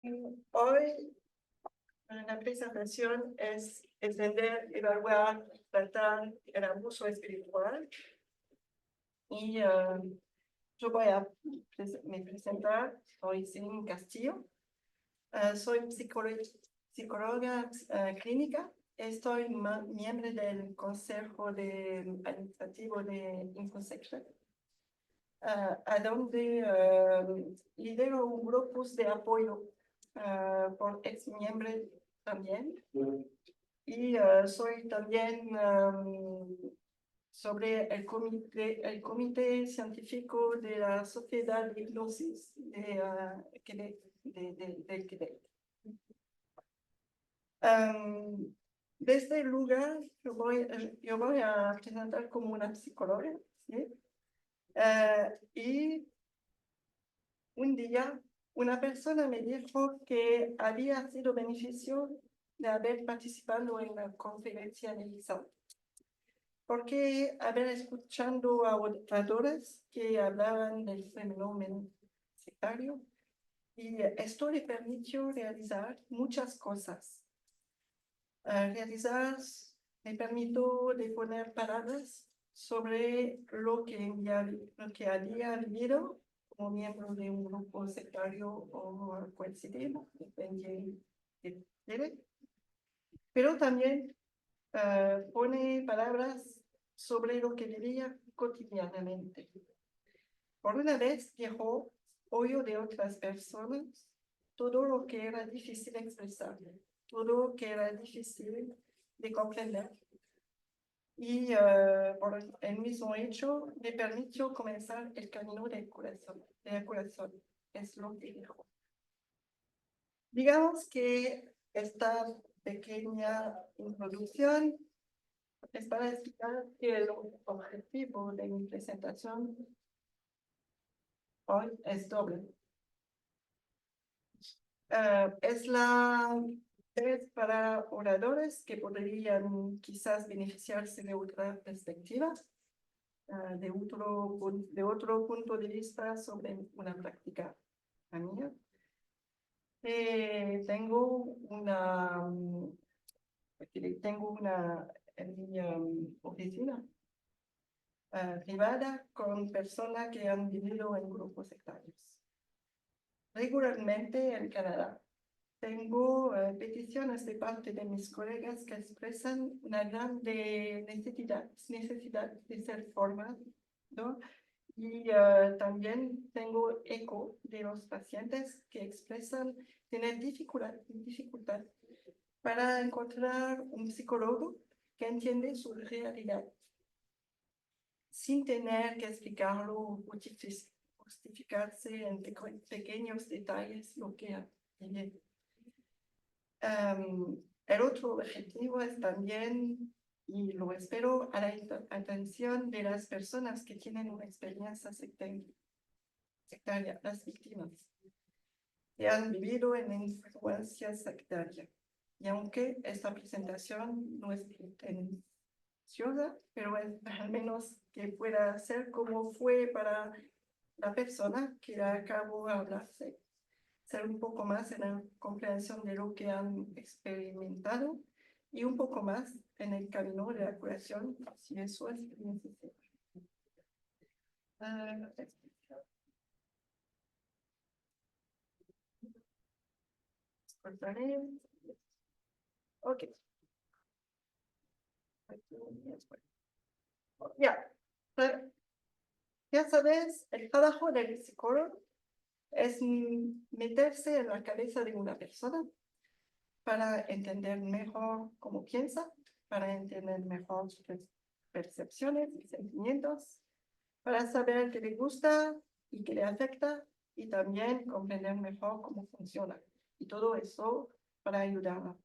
Hoy la presentación es entender, evaluar, tratar el abuso espiritual y yo voy a me presentar. Soy Celine Castillo. Soy psicóloga clínica. Estoy miembro del Consejo Administrativo de InfoSection, a donde lidero un grupo de apoyo por ex miembros también. Y soy también sobre el comité científico de la Sociedad de Hipnosis del Quebec. Desde el lugar, yo voy a presentar como una psicóloga, ¿sí? Y un día una persona me dijo que había sido beneficio de haber participado en la conferencia de ISA, porque haber escuchado a oradores que hablaban del fenómeno sectario, y esto le permitió realizar muchas cosas. Me permitió de poner palabras sobre lo que había vivido como miembro de un grupo sectario o coincidido, depende de pero también pone palabras sobre lo que vivía cotidianamente. Por una vez dejó oído de otras personas todo lo que era difícil expresar, todo lo que era difícil de comprender. Y por el mismo hecho me permitió comenzar el camino de la curación. Es lo que dijo. Digamos que esta pequeña introducción es para explicar que el objetivo de mi presentación hoy es doble. Es para oradores que podrían quizás beneficiarse de otra perspectiva, de otro punto de vista sobre una práctica mía. Tengo en mi oficina privada con personas que han vivido en grupos sectarios. Regularmente en Canadá tengo peticiones de parte de mis colegas que expresan una gran necesidad de ser formados, ¿no? Y también tengo eco de los pacientes que expresan tener dificultad para encontrar un psicólogo que entiende su realidad sin tener que explicarlo o justificarse en pequeños detalles lo que vive. El otro objetivo es también, y lo espero, a la atención de las personas que tienen una experiencia sectaria, las víctimas, que han vivido en influencia sectaria. Y aunque esta presentación no es pretenciosa, pero es al menos que pueda ser como fue para la persona que acabo de hablarse, ser un poco más en la comprensión de lo que han experimentado y un poco más en el camino de la curación, si eso es necesario. Ok. Ya sabes, el trabajo del psicólogo es meterse en la cabeza de una persona para entender mejor cómo piensa, para entender mejor sus percepciones y sentimientos, para saber qué le gusta y qué le afecta, y también comprender mejor cómo funciona. Y todo eso para ayudarla,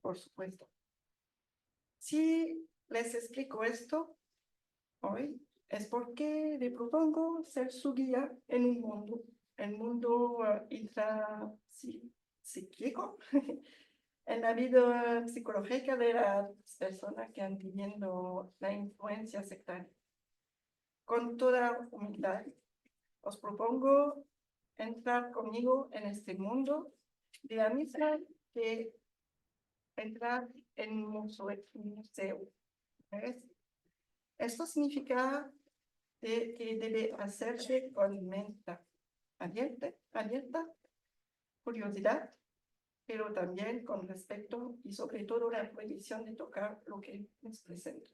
por supuesto. Si les explico esto hoy, es porque le propongo ser su guía en un mundo, el mundo intrapsíquico, en la vida psicológica de las personas que han vivido la influencia sectaria. Con toda humildad, os propongo entrar conmigo en este mundo de la misma que entrar en un museo. ¿Ves? Esto significa que debe hacerse con mente abierta, curiosidad, pero también con respeto y sobre todo la prohibición de tocar lo que nos presenta.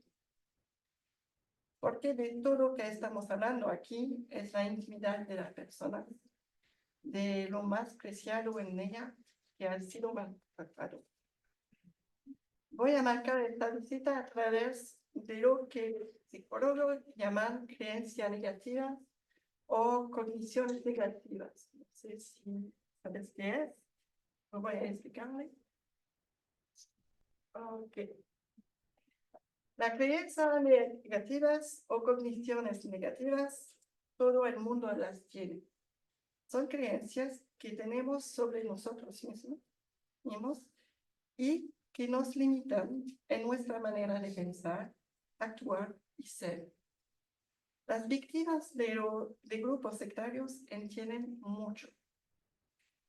Porque de todo lo que estamos hablando aquí es la intimidad de la persona, de lo más preciado en ella que ha sido maltratado. Voy a marcar esta visita a través de lo que psicólogos llaman creencias negativas o cogniciones negativas. No sé si sabes qué es. Lo voy a explicarle. Ok. Las creencias negativas o cogniciones negativas, todo el mundo las tiene. Son creencias que tenemos sobre nosotros mismos y que nos limitan en nuestra manera de pensar, actuar y ser. Las víctimas de grupos sectarios entienden mucho.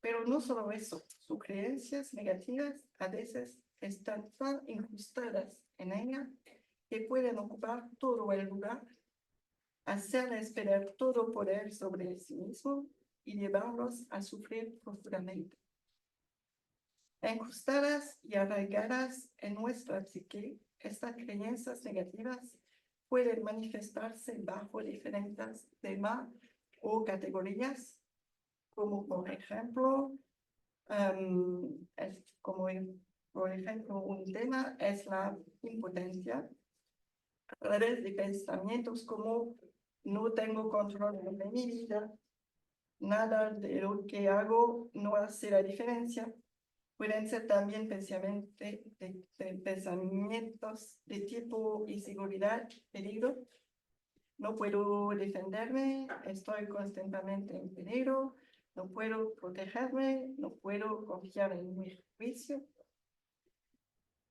Pero no solo eso, sus creencias negativas a veces están tan incrustadas en ella que pueden ocupar todo el lugar, hacerles perder todo poder sobre sí mismo y llevarlos a sufrir profundamente. Incrustadas y arraigadas en nuestra psique, estas creencias negativas pueden manifestarse bajo diferentes temas o categorías, como por ejemplo, por ejemplo, un tema es la impotencia, a través de pensamientos como no tengo control de mi vida, nada de lo que hago no hace la diferencia. Pueden ser también pensamientos de tipo inseguridad, peligro. No puedo defenderme, estoy constantemente en peligro, no puedo protegerme, no puedo confiar en mi juicio.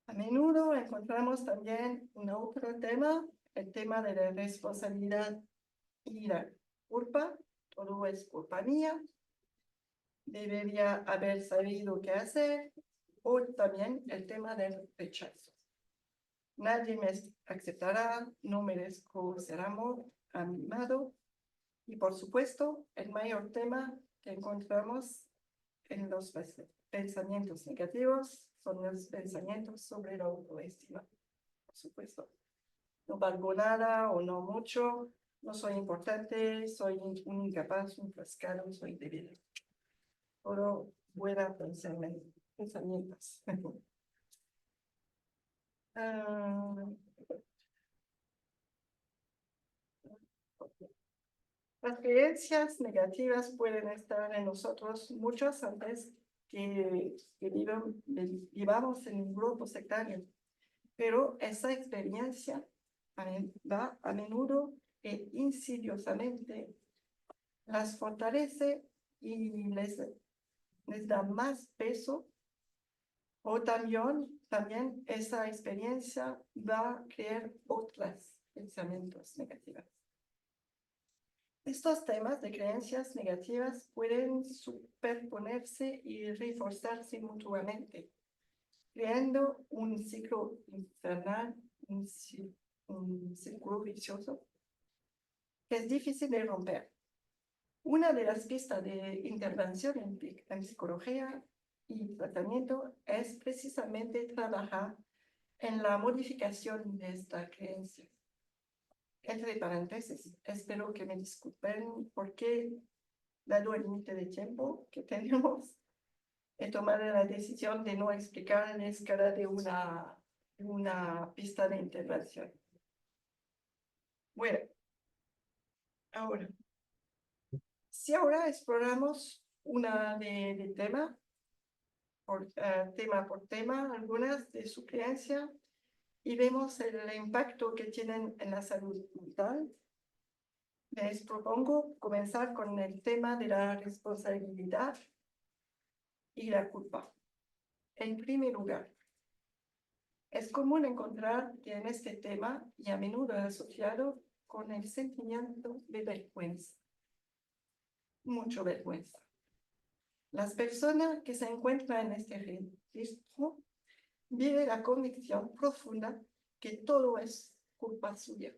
A menudo encontramos también un otro tema, el tema de la responsabilidad y la culpa. Todo es culpa mía. Debería haber sabido qué hacer. O también el tema del rechazo. Nadie me aceptará, no merezco ser amado. Y por supuesto, el mayor tema que encontramos en los pensamientos negativos son los pensamientos sobre la autoestima. Por supuesto, no valgo nada o no mucho, no soy importante, soy un incapaz, un fracasado, soy débil. Todo buenos pensamientos. Las creencias negativas pueden estar en nosotros muchos antes que vivamos en un grupo sectario, pero esa experiencia va a menudo e insidiosamente las fortalece y les da más peso, o también esa experiencia va a crear otros pensamientos negativos. Estos temas de creencias negativas pueden superponerse y reforzarse mutuamente, creando un ciclo infernal, un círculo vicioso, que es difícil de romper. Una de las pistas de intervención en psicología y tratamiento es precisamente trabajar en la modificación de esta creencia. Entre paréntesis, espero que me disculpen porque, dado el límite de tiempo que tenemos, he tomado la decisión de no explicar la escala de una pista de intervención. Bueno, ahora, si ahora exploramos una de tema por tema, algunas de su creencia, y vemos el impacto que tienen en la salud mental, les propongo comenzar con el tema de la responsabilidad y la culpa. En primer lugar, es común encontrar que en este tema, y a menudo asociado con el sentimiento de vergüenza, mucha vergüenza. Las personas que se encuentran en este registro viven la convicción profunda que todo es culpa suya,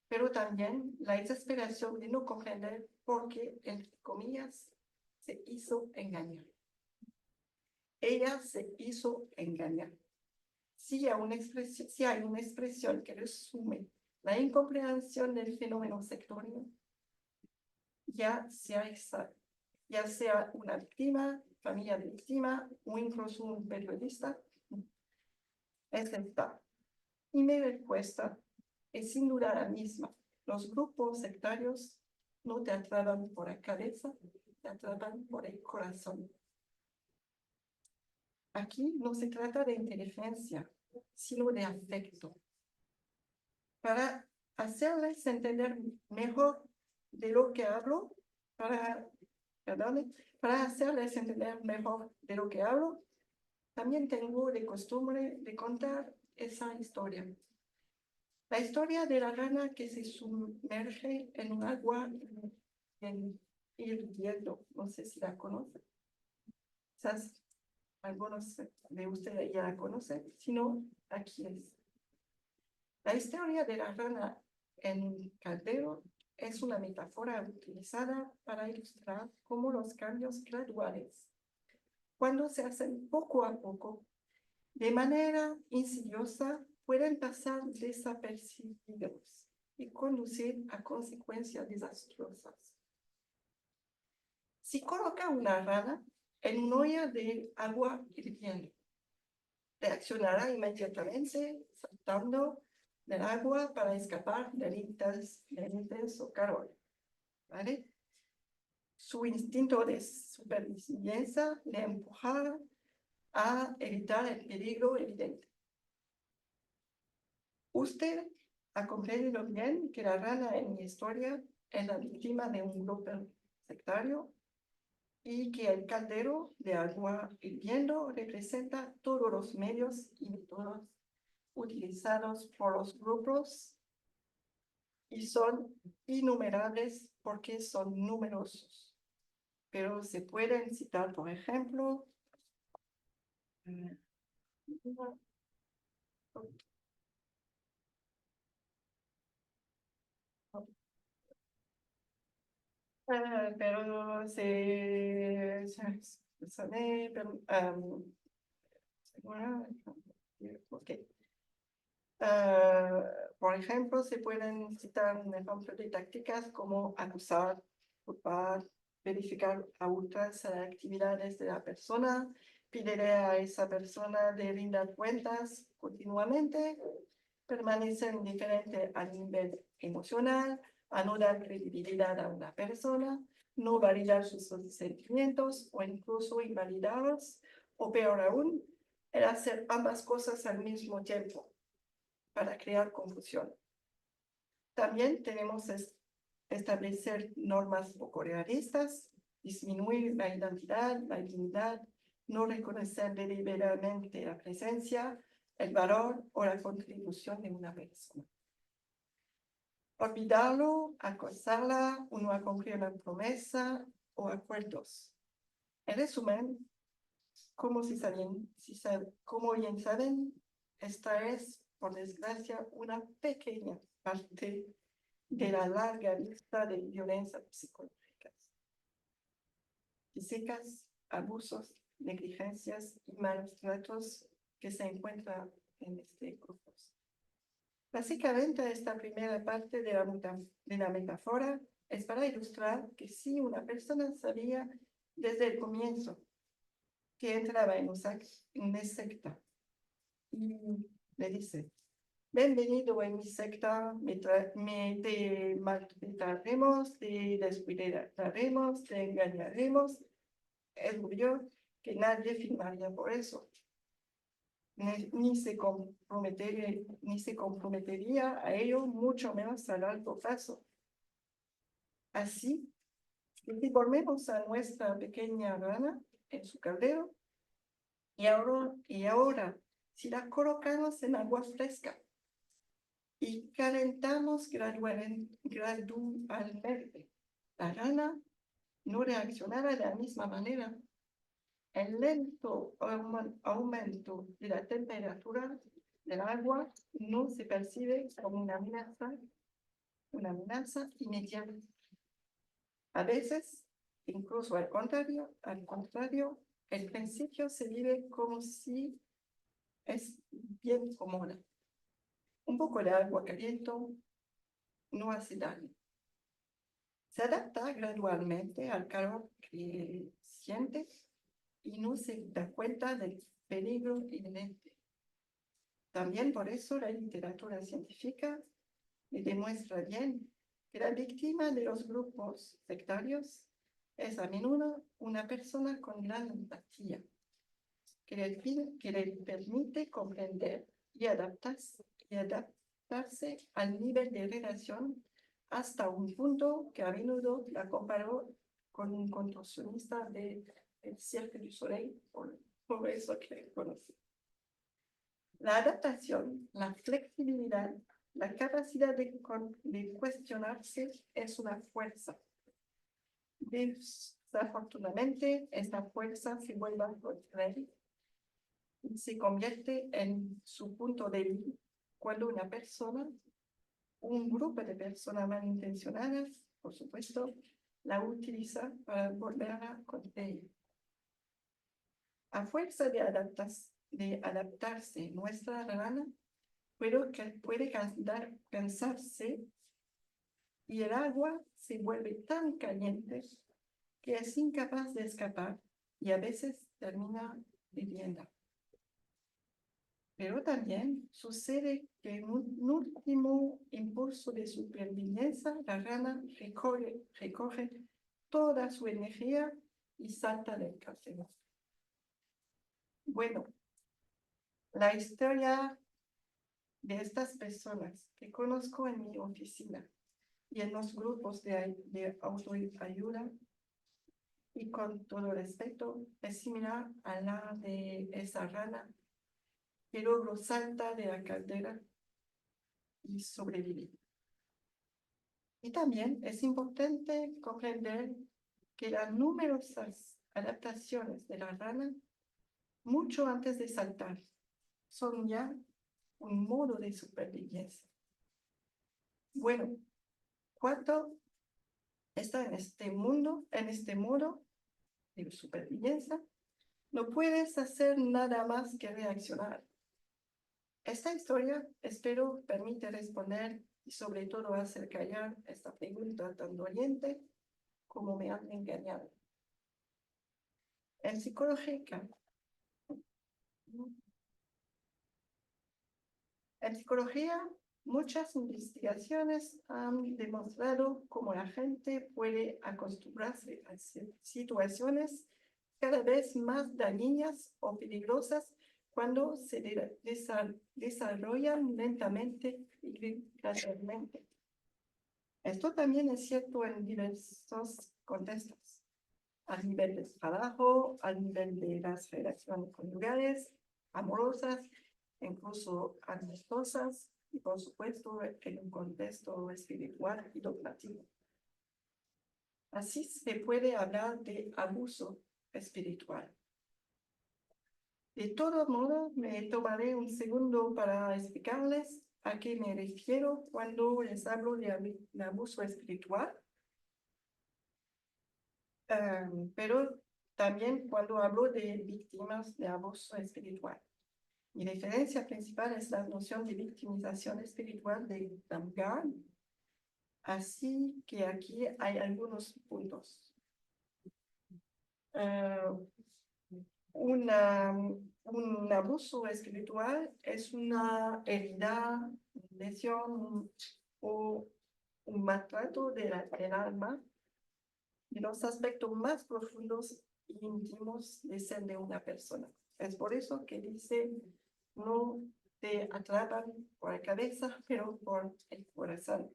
pero también la desesperación de no comprender por qué, entre comillas, se hizo engañar. Ella se hizo engañar. Si hay una expresión que resume la incomprensión del fenómeno sectorio, ya sea una víctima, familia de víctima o incluso un periodista, es esta. Y mi respuesta es sin duda la misma. Los grupos sectarios no te atrapan por la cabeza, te atrapan por el corazón. Aquí no se trata de inteligencia, sino de afecto. Para hacerles entender mejor de lo que hablo, para hacerles entender mejor de lo que hablo, también tengo de costumbre de contar esa historia. La historia de la rana que se sumerge en un agua hirviendo. No sé si la conocen. Quizás algunos de ustedes ya la conocen, si no, aquí es. La historia de la rana en caldero es una metáfora utilizada para ilustrar cómo los cambios graduales, cuando se hacen poco a poco, de manera insidiosa, pueden pasar desapercibidos y conducir a consecuencias desastrosas. Si coloca una rana en una olla de agua hirviendo, reaccionará inmediatamente saltando del agua para escapar del intenso calor, ¿vale? Su instinto de supervivencia le empujará a evitar el peligro evidente. Usted ha comprendido bien que la rana en mi historia es la víctima de un grupo sectario y que el caldero de agua hirviendo representa todos los medios y métodos utilizados por los grupos y son innumerables porque son numerosos. Pero se pueden citar, por ejemplo, pero ok. Por ejemplo, se pueden citar un ejemplo de tácticas como acusar, culpar, verificar a ultranza las actividades de la persona, pedirle a esa persona de rindar cuentas continuamente, permanecer indiferente a nivel emocional, a no dar credibilidad a una persona, no validar sus sentimientos o incluso invalidarlos, o peor aún, el hacer ambas cosas al mismo tiempo para crear confusión. También tenemos establecer normas poco realistas, disminuir la identidad, la dignidad, no reconocer deliberadamente la presencia, el valor o la contribución de una persona. Olvidarlo, acosarla o no cumplir una promesa o acuerdos. En resumen, como bien saben, esta es, por desgracia, una pequeña parte de la larga lista de violencias psicológicas, físicas, abusos, negligencias y malos tratos que se encuentran en este grupo. Básicamente, esta primera parte de la metáfora es para ilustrar que si una persona sabía desde el comienzo que entraba en una secta y le dice: bienvenido en mi secta, te maltrataremos, te descuidaremos, te engañaremos. Es obvio que nadie firmaría por eso. Ni se comprometería a ello, mucho menos a largo plazo. Así, si volvemos a nuestra pequeña rana en su caldero, y ahora, si la colocamos en agua fresca y calentamos gradualmente, la rana no reaccionara de la misma manera. El lento aumento de la temperatura del agua no se percibe como una amenaza inmediata. A veces, incluso al contrario, el principio se vive como si es bien cómoda. Un poco de agua caliente no hace daño. Se adapta gradualmente al calor que siente y no se da cuenta del peligro inminente. También por eso la literatura científica le demuestra bien que la víctima de los grupos sectarios es a menudo una persona con gran empatía, que le permite comprender y adaptarse al nivel de relación hasta un punto que a menudo la comparó con un contorsionista del Cirque du Soleil, por eso que conocí. La adaptación, la flexibilidad, la capacidad de cuestionarse es una fuerza. Desafortunadamente, esta fuerza se vuelve contraria y se convierte en su punto débil cuando una persona, un grupo de personas malintencionadas, por supuesto, la utiliza para volverla contra ella. A fuerza de adaptarse nuestra rana puede cansarse y el agua se vuelve tan caliente que es incapaz de escapar y a veces termina viviendo. Pero también sucede que en un último impulso de supervivencia, la rana recoge toda su energía y salta del caserío. Bueno, la historia de estas personas que conozco en mi oficina y en los grupos de autoayuda, y con todo respeto, es similar a la de esa rana que luego salta de la caldera y sobrevive. Y también es importante comprender que las numerosas adaptaciones de la rana, mucho antes de saltar, son ya un modo de supervivencia. Bueno, cuando está en este modo de supervivencia, no puedes hacer nada más que reaccionar. Esta historia, espero, permite responder y sobre todo hacer callar esta pregunta tan doliente como me han engañado. En psicología, muchas investigaciones han demostrado cómo la gente puede acostumbrarse a situaciones cada vez más dañinas o peligrosas cuando se desarrollan lentamente y gradualmente. Esto también es cierto en diversos contextos, al nivel del trabajo, al nivel de las relaciones conyugales, amorosas, incluso amistosas, y por supuesto en un contexto espiritual y dogmático. Así se puede hablar de abuso espiritual. De todo modo, me tomaré un segundo para explicarles a qué me refiero cuando les hablo de abuso espiritual, pero también cuando hablo de víctimas de abuso espiritual. Mi referencia principal es la noción de victimización espiritual de Damgar, así que aquí hay algunos puntos. Un abuso espiritual es una herida, lesión o un maltrato del alma, de los aspectos más profundos e íntimos de ser de una persona. Es por eso que dice, no te atrapan por la cabeza, pero por el corazón.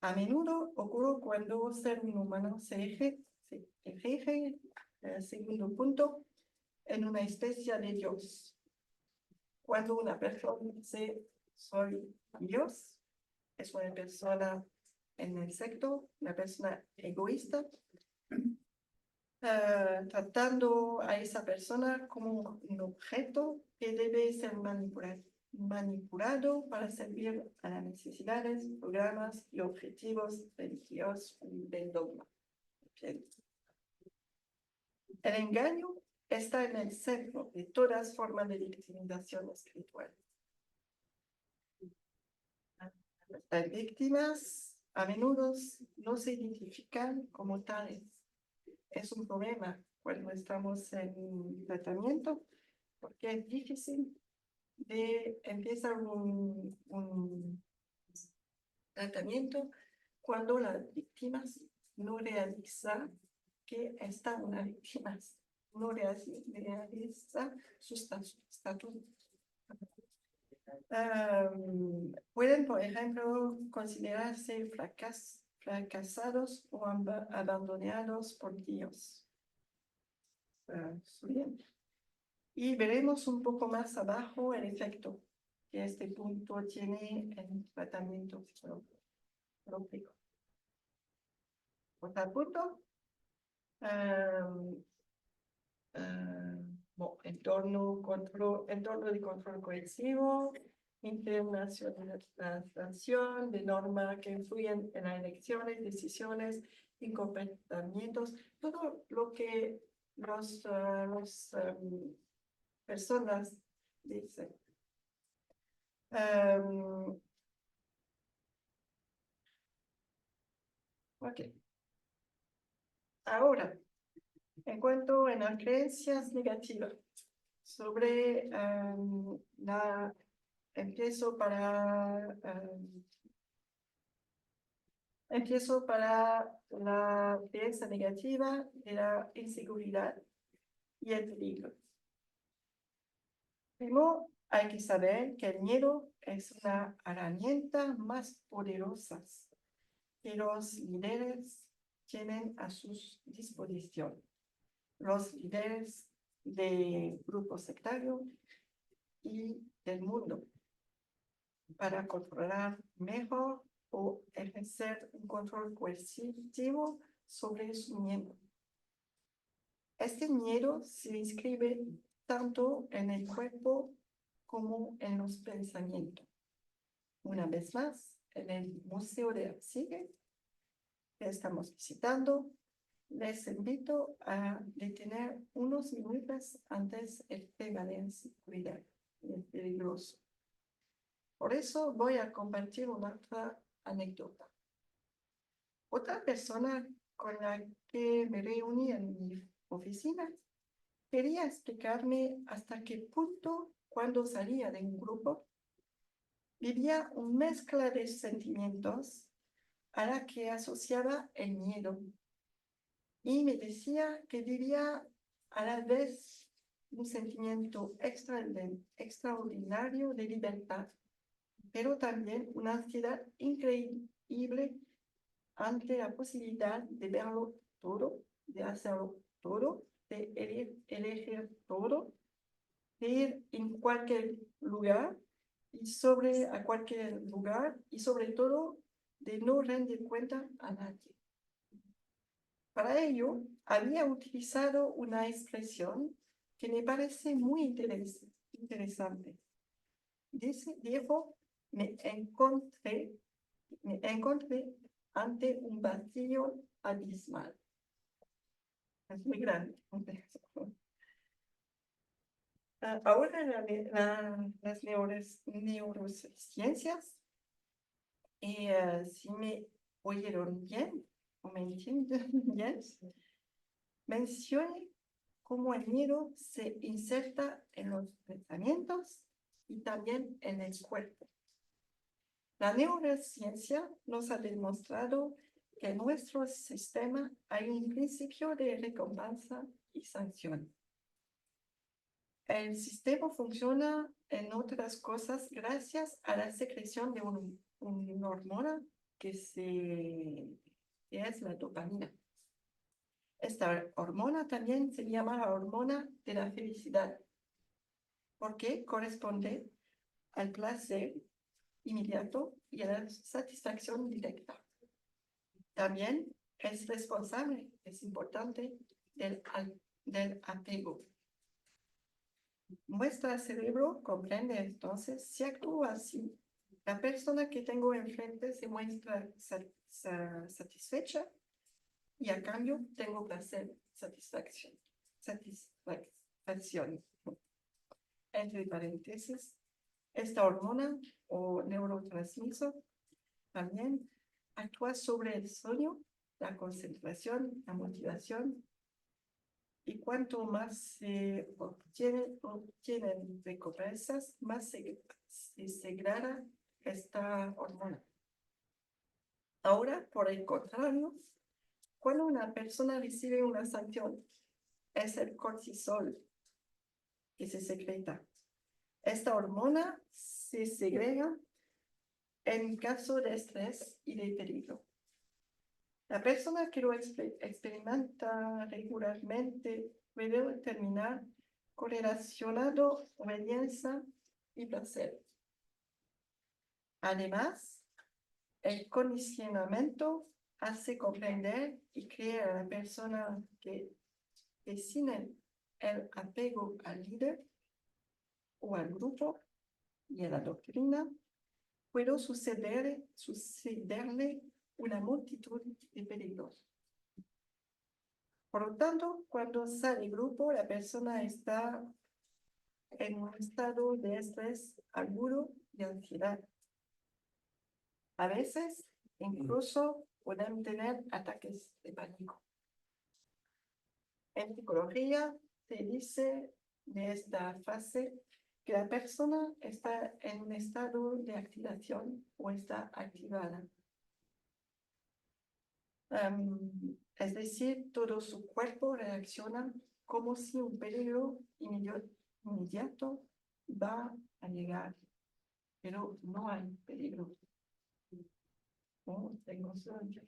A menudo ocurre cuando un ser humano se erige, segundo punto, en una especie de Dios. Cuando una persona dice, soy Dios, es una persona en el sexo, una persona egoísta, tratando a esa persona como un objeto que debe ser manipulado para servir a las necesidades, programas y objetivos religiosos del dogma. Bien. El engaño está en el centro de todas formas de victimización espiritual. Las víctimas a menudo no se identifican como tales. Es un problema cuando estamos en tratamiento, porque es difícil de empezar un tratamiento cuando las víctimas no realizan que están una víctima, no realiza su estatus. Pueden, por ejemplo, considerarse fracasados o abandonados por Dios. Bien. Y veremos un poco más abajo el efecto que este punto tiene en el tratamiento psicológico. Otro punto. Entorno de control cohesivo, internacionalización de normas que influyen en las elecciones, decisiones y comportamientos, todo lo que las personas dicen. Ok. Ahora, en cuanto a las creencias negativas sobre empiezo para la creencia negativa de la inseguridad y el peligro. Primero, hay que saber que el miedo es una herramienta más poderosa que los líderes tienen a su disposición. Los líderes de grupos sectarios y del mundo para controlar mejor o ejercer un control coercitivo sobre su miembro. Este miedo se inscribe tanto en el cuerpo como en los pensamientos. Una vez más, en el Museo de la Psique que estamos visitando, les invito a detener unos minutos antes el tema de inseguridad y el peligroso. Por eso voy a compartir una otra anécdota. Otra persona con la que me reuní en mi oficina quería explicarme hasta qué punto, cuando salía de un grupo, vivía una mezcla de sentimientos a la que asociaba el miedo. Y me decía que vivía a la vez un sentimiento extraordinario de libertad, pero también una ansiedad increíble ante la posibilidad de verlo todo, de hacerlo todo, de elegir todo, de ir en cualquier lugar a cualquier lugar y sobre todo de no rendir cuenta a nadie. Para ello, había utilizado una expresión que me parece muy interesante. Dijo, me encontré ante un vacío abismal. Es muy grande. Ahora las neurociencias, si me oyeron bien o me entienden bien, mencioné cómo el miedo se inserta en los pensamientos y también en el cuerpo. La neurociencia nos ha demostrado que en nuestro sistema hay un principio de recompensa y sanción. El sistema funciona, en otras cosas, gracias a la secreción de una hormona que es la dopamina. Esta hormona también se llama la hormona de la felicidad, porque corresponde al placer inmediato y a la satisfacción directa. También es responsable, es importante, del apego. Nuestro cerebro comprende entonces si actúo así, la persona que tengo enfrente se muestra satisfecha y a cambio tengo placer, satisfacción. Entre paréntesis, esta hormona o neurotransmisor también actúa sobre el sueño, la concentración, la motivación, y cuanto más se obtienen recompensas, más se segrega esta hormona. Ahora, por el contrario, cuando una persona recibe una sanción, es el cortisol que se secreta. Esta hormona se segrega en caso de estrés y de peligro. La persona que lo experimenta regularmente puede terminar correlacionado obediencia y placer. Además, el condicionamiento hace comprender y creer a la persona que sin el apego al líder o al grupo y a la doctrina, puede sucederle una multitud de peligros. Por lo tanto, cuando sale del grupo, la persona está en un estado de estrés agudo y ansiedad. A veces, incluso pueden tener ataques de pánico. En psicología se dice de esta fase que la persona está en un estado de activación o está activada. Es decir, todo su cuerpo reacciona como si un peligro inmediato va a llegar, pero no hay peligro. No tengo sueño.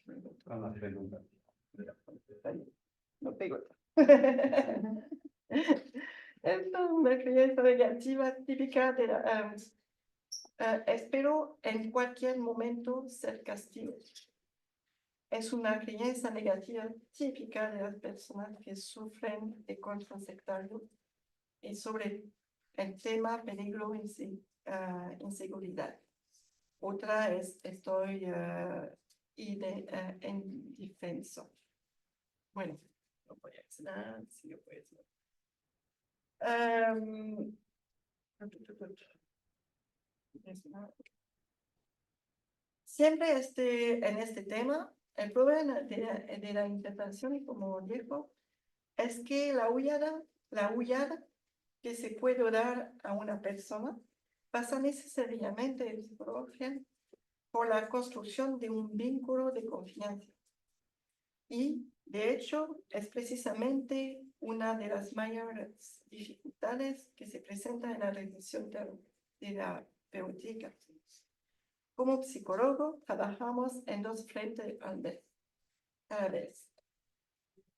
No pego. Esta es una creencia negativa típica de espero en cualquier momento ser castigado. Es una creencia negativa típica de las personas que sufren de control sectario y sobre el tema peligro y inseguridad. Otra es estoy indefenso. Bueno, no voy a decir nada, sí lo puedes ver. Siempre en este tema, el problema de la interpretación, como dijo, es que la huyada que se puede dar a una persona pasa necesariamente en psicología por la construcción de un vínculo de confianza. Y, de hecho, es precisamente una de las mayores dificultades que se presenta en la revisión terapéutica. Como psicólogo, trabajamos en dos frentes a la vez.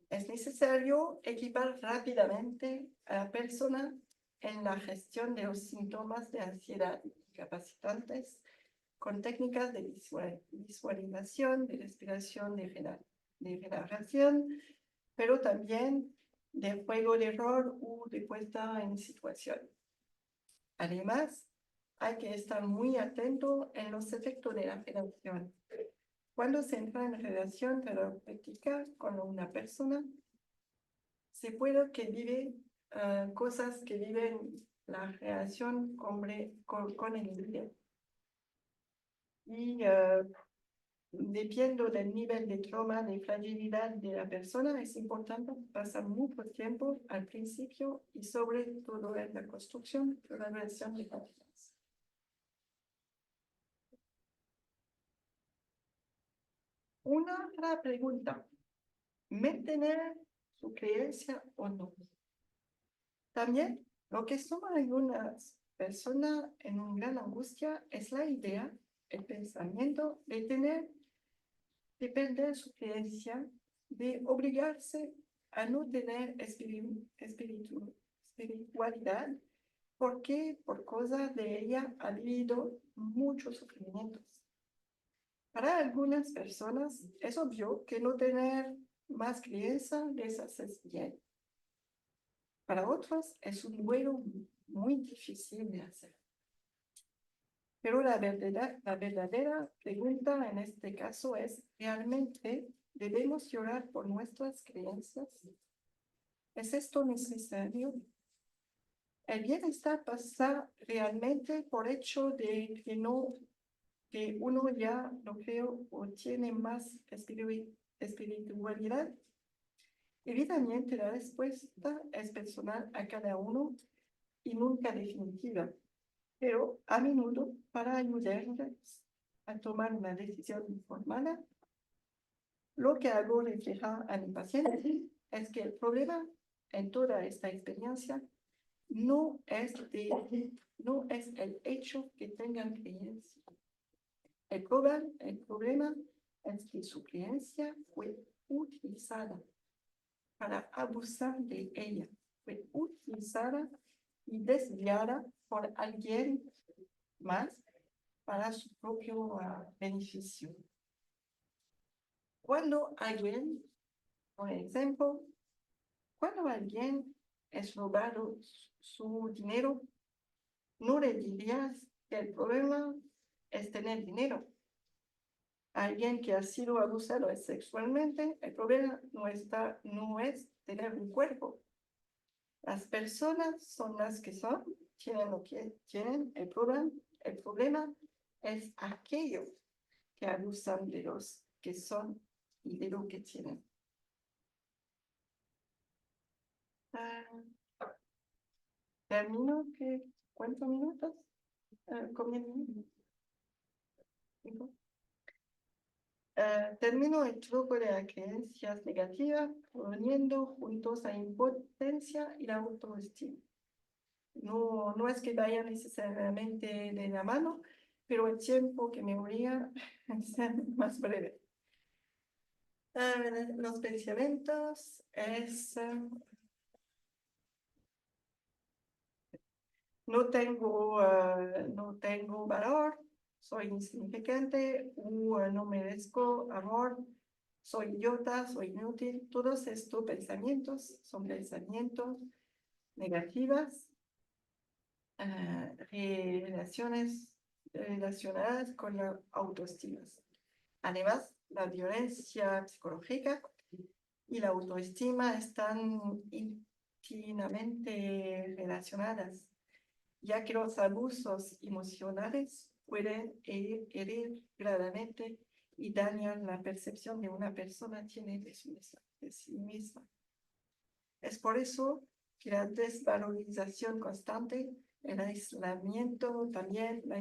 Es necesario equipar rápidamente a la persona en la gestión de los síntomas de ansiedad incapacitantes con técnicas de visualización, de respiración, de relajación, pero también de juego de rol u de puesta en situación. Además, hay que estar muy atento en los efectos de la relación. Cuando se entra en relación terapéutica con una persona, se puede que vive cosas que viven la relación con el líder. Y dependiendo del nivel de trauma, de fragilidad de la persona, es importante pasar mucho tiempo al principio y sobre todo en la construcción de la relación de confianza. Una otra pregunta. ¿Mantener su creencia o no? También, lo que suma a algunas personas en una gran angustia es la idea, el pensamiento de perder su creencia, de obligarse a no tener espiritualidad, porque por causa de ella ha vivido muchos sufrimientos. Para algunas personas es obvio que no tener más crianza les hace bien. Para otros es un duelo muy difícil de hacer. Pero la verdadera pregunta en este caso es, ¿realmente debemos llorar por nuestras creencias? ¿Es esto necesario? El bienestar pasa realmente por hecho de que uno ya no creo o tiene más espiritualidad. Evidentemente la respuesta es personal a cada uno y nunca definitiva, pero a menudo para ayudarles a tomar una decisión informada, lo que hago reflejar a mi paciente es que el problema en toda esta experiencia no es el hecho que tengan creencia. El problema es que su creencia fue utilizada para abusar de ella, fue utilizada y desviada por alguien más para su propio beneficio. Cuando alguien, por ejemplo, cuando alguien es robado su dinero, no le dirías que el problema es tener dinero. Alguien que ha sido abusado sexualmente, el problema no es tener un cuerpo. Las personas son las que son, tienen lo que tienen. El problema es aquello que abusan de los que son y de lo que tienen. Termino, ¿cuántos minutos? ¿Combien minutos? Termino el truco de las creencias negativas uniendo juntos la impotencia y la autoestima. No es que vaya necesariamente de la mano, pero el tiempo que me voy a ser más breve. Los pensamientos es no tengo valor, soy insignificante, no merezco amor, soy idiota, soy inútil. Todos estos pensamientos son pensamientos negativos, relacionadas con la autoestima. Además, la violencia psicológica y la autoestima están íntimamente relacionadas, ya que los abusos emocionales pueden herir gravemente y dañar la percepción de una persona tiene de sí misma. Es por eso que la desvalorización constante, el aislamiento, también la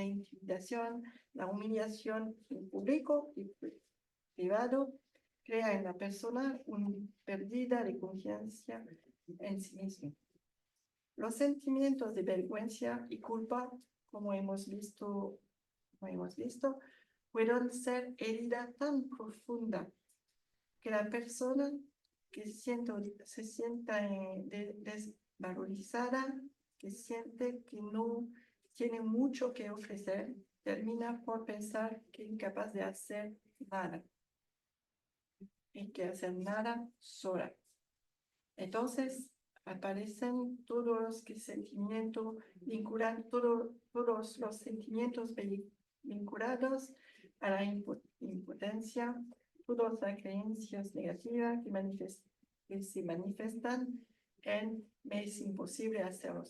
intimidación, la humillación en público y privado, crea en la persona una pérdida de confianza en sí misma. Los sentimientos de vergüenza y culpa, como hemos visto, pueden ser herida tan profunda que la persona que se sienta desvalorizada, que siente que no tiene mucho que ofrecer, termina por pensar que es incapaz de hacer nada y que hacer nada sola. Entonces aparecen todos los sentimientos todos los sentimientos vinculados a la impotencia, todas las creencias negativas que se manifiestan en me es imposible hacerlo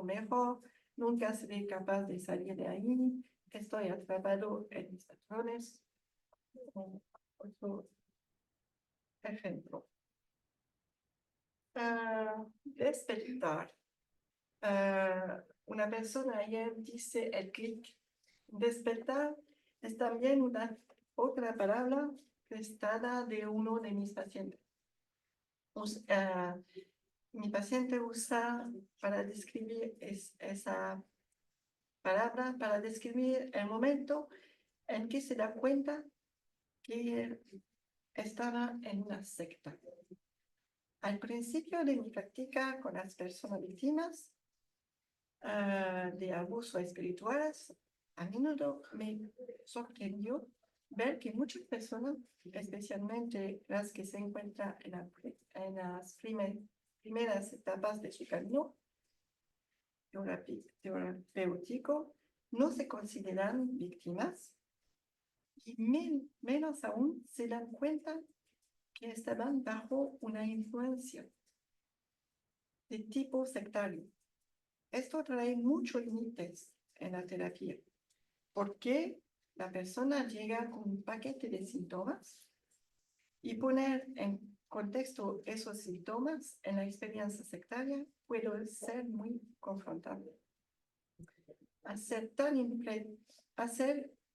mejor, nunca seré capaz de salir de ahí, estoy atrapado en mis patrones. Otro ejemplo. Despertar. Una persona ayer dice el clic. Despertar es también otra palabra prestada de uno de mis pacientes. Mi paciente usa para describir esa palabra, para describir el momento en que se da cuenta que estaba en una secta. Al principio de mi práctica con las personas víctimas de abusos espirituales, A menudo me sorprendió ver que muchas personas, especialmente las que se encuentran en las primeras etapas de su camino terapéutico, no se consideran víctimas y menos aún se dan cuenta que estaban bajo una influencia de tipo sectario. Esto trae muchos límites en la terapia, porque la persona llega con un paquete de síntomas y poner en contexto esos síntomas en la experiencia sectaria puede ser muy confrontable. Hacer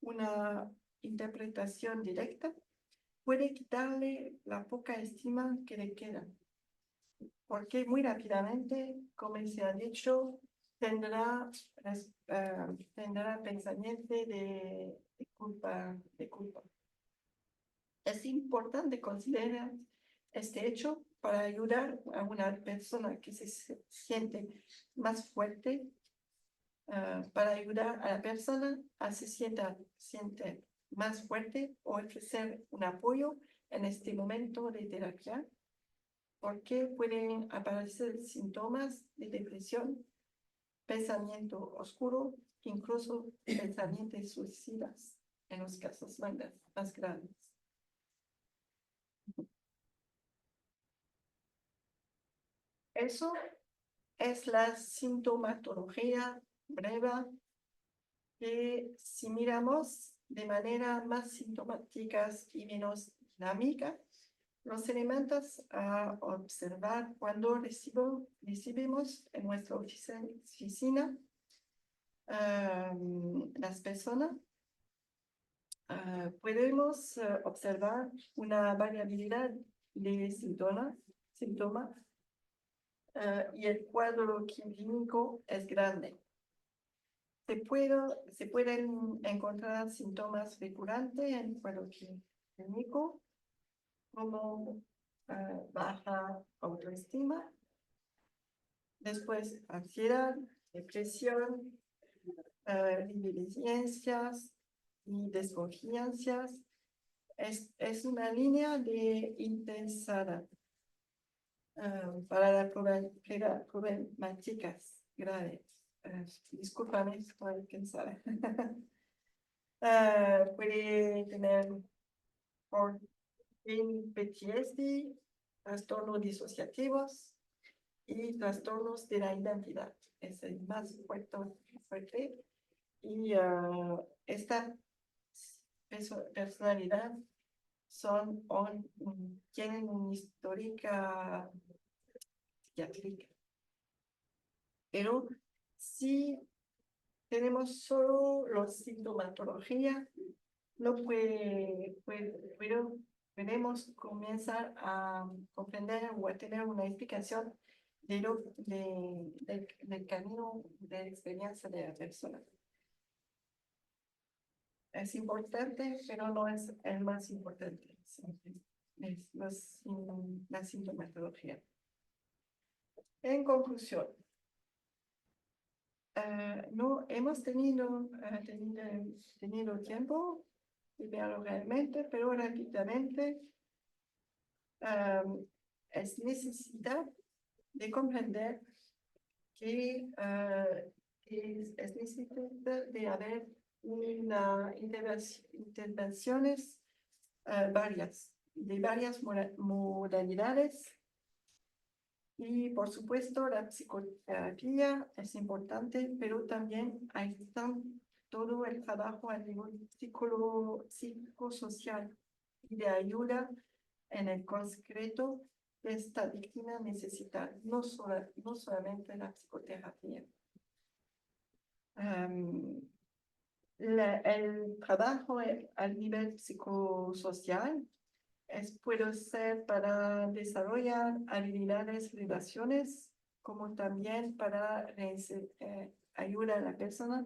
una interpretación directa puede quitarle la poca estima que le queda, porque muy rápidamente, como se ha dicho, tendrá pensamiento de culpa. Es importante considerar este hecho para ayudar a una persona que se siente más fuerte, para ayudar a la persona a siente más fuerte o ofrecer un apoyo en este momento de terapia, porque pueden aparecer síntomas de depresión, pensamiento oscuro, incluso pensamientos suicidas en los casos más graves. Eso es la sintomatología breve que si miramos de manera más sintomática y menos dinámica, los elementos a observar cuando recibimos en nuestra oficina las personas, podemos observar una variabilidad de síntomas y el cuadro clínico es grande. Se pueden encontrar síntomas recurrentes en el cuadro clínico, como baja autoestima, después ansiedad, depresión, resistencias y desconfianzas. Es una línea de intensidad para las problemáticas graves. Discúlpame por pensar. Puede tener por PTSD, trastornos disociativos y trastornos de la identidad. Es el más fuerte. Y esta personalidad tienen una histórica psiquiátrica. Pero si tenemos solo los sintomatología, no podemos comenzar a comprender o a tener una explicación del camino de experiencia de la persona. Es importante, pero no es el más importante. Es la sintomatología. En conclusión, no hemos tenido tiempo de verlo realmente, pero rápidamente es necesidad de comprender que es necesidad de haber intervenciones de varias modalidades. Y por supuesto, la psicoterapia es importante, pero también hay todo el trabajo a nivel psicosocial y de ayuda en el concreto que esta víctima necesita, no solamente la psicoterapia. El trabajo a nivel psicosocial puede ser para desarrollar habilidades, relaciones, como también para ayudar a la persona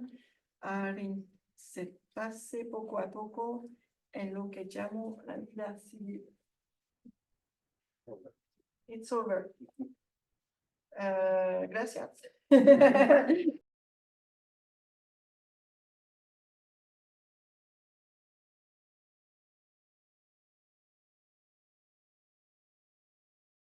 a reinsertarse poco a poco en lo que llamo la vida civil. It's over. Gracias.